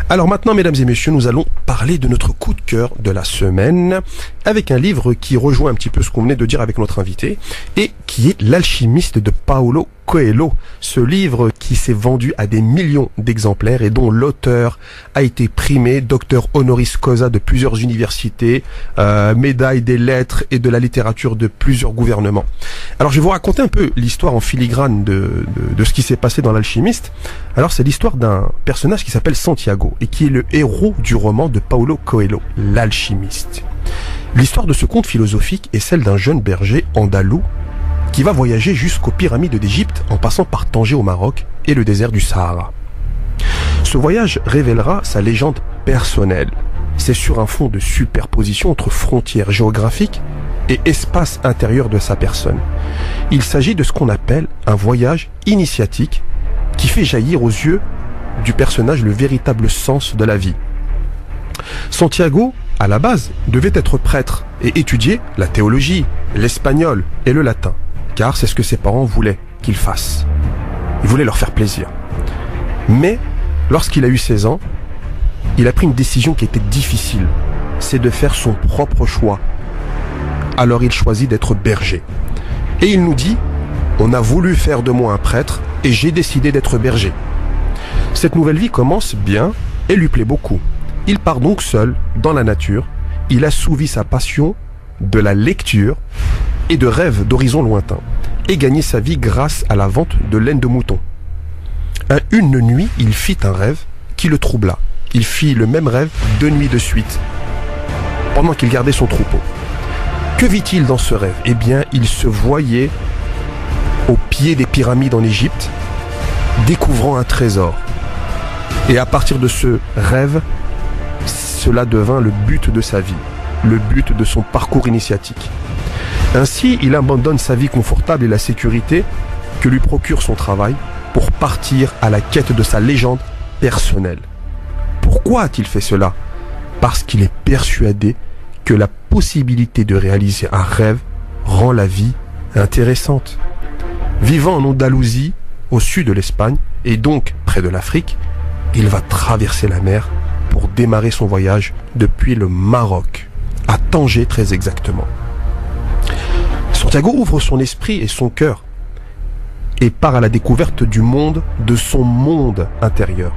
Alors maintenant, mesdames et messieurs, nous allons parler de notre coup de cœur de la semaine avec un livre qui rejoint un petit peu ce qu'on venait de dire avec notre invité et qui est L'Alchimiste de Paulo Coelho. Ce livre qui s'est vendu à des millions d'exemplaires et dont l'auteur a été primé, docteur honoris causa de plusieurs universités, médaille des lettres et de la littérature de plusieurs gouvernements. Alors je vais vous raconter un peu l'histoire en filigrane de ce qui s'est passé dans L'Alchimiste. Alors c'est l'histoire d'un personnage qui s'appelle Santiago et qui est le héros du roman de Paulo Coelho, L'Alchimiste. L'histoire de ce conte philosophique est celle d'un jeune berger andalou qui va voyager jusqu'aux pyramides d'Égypte en passant par Tanger au Maroc et le désert du Sahara. Ce voyage révélera sa légende personnelle. C'est sur un fond de superposition entre frontières géographiques et espace intérieur de sa personne. Il s'agit de ce qu'on appelle un voyage initiatique qui fait jaillir aux yeux du personnage le véritable sens de la vie. Santiago, à la base, devait être prêtre et étudier la théologie, l'espagnol et le latin, car c'est ce que ses parents voulaient qu'il fasse. Il voulait leur faire plaisir. Mais, lorsqu'il a eu 16 ans, il a pris une décision qui était difficile, c'est de faire son propre choix. Alors il choisit d'être berger. Et il nous dit, on a voulu faire de moi un prêtre et j'ai décidé d'être berger. Cette nouvelle vie commence bien et lui plaît beaucoup. Il part donc seul dans la nature. Il assouvit sa passion de la lecture et de rêves d'horizons lointains et gagnait sa vie grâce à la vente de laine de mouton. Une nuit, il fit un rêve qui le troubla. Il fit le même rêve 2 nuits de suite pendant qu'il gardait son troupeau. Que vit-il dans ce rêve ? Eh bien, il se voyait au pied des pyramides en Égypte, découvrant un trésor. Et à partir de ce rêve, cela devint le but de sa vie, le but de son parcours initiatique. Ainsi, il abandonne sa vie confortable et la sécurité que lui procure son travail pour partir à la quête de sa légende personnelle. Pourquoi a-t-il fait cela ? Parce qu'il est persuadé que la possibilité de réaliser un rêve rend la vie intéressante. Vivant en Andalousie, au sud de l'Espagne, et donc près de l'Afrique, il va traverser la mer pour démarrer son voyage depuis le Maroc, à Tanger très exactement. Santiago ouvre son esprit et son cœur et part à la découverte du monde, de son monde intérieur,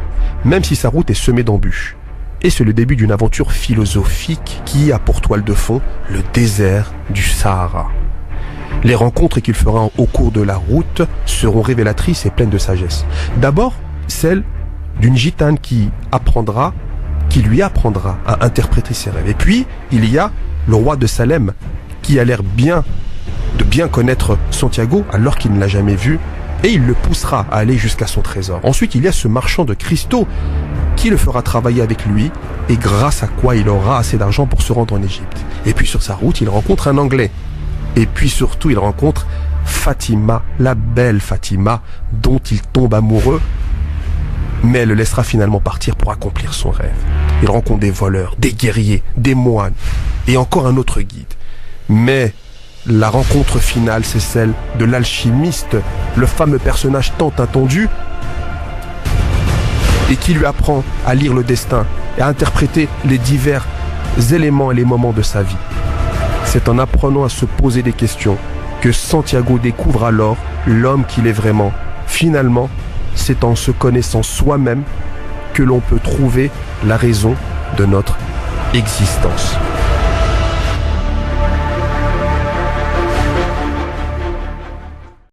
même si sa route est semée d'embûches. Et c'est le début d'une aventure philosophique qui a pour toile de fond le désert du Sahara. Les rencontres qu'il fera au cours de la route seront révélatrices et pleines de sagesse. D'abord, celle d'une gitane qui lui apprendra à interpréter ses rêves. Et puis, il y a le roi de Salem qui a l'air de bien connaître Santiago alors qu'il ne l'a jamais vu et il le poussera à aller jusqu'à son trésor. Ensuite, il y a ce marchand de cristaux qui le fera travailler avec lui et grâce à quoi il aura assez d'argent pour se rendre en Égypte. Et puis sur sa route, il rencontre un Anglais. Et puis surtout, il rencontre Fatima, la belle Fatima, dont il tombe amoureux, mais elle le laissera finalement partir pour accomplir son rêve. Il rencontre des voleurs, des guerriers, des moines et encore un autre guide. Mais la rencontre finale, c'est celle de l'alchimiste, le fameux personnage tant attendu et qui lui apprend à lire le destin et à interpréter les divers éléments et les moments de sa vie. C'est en apprenant à se poser des questions que Santiago découvre alors l'homme qu'il est vraiment. Finalement, c'est en se connaissant soi-même que l'on peut trouver la raison de notre existence.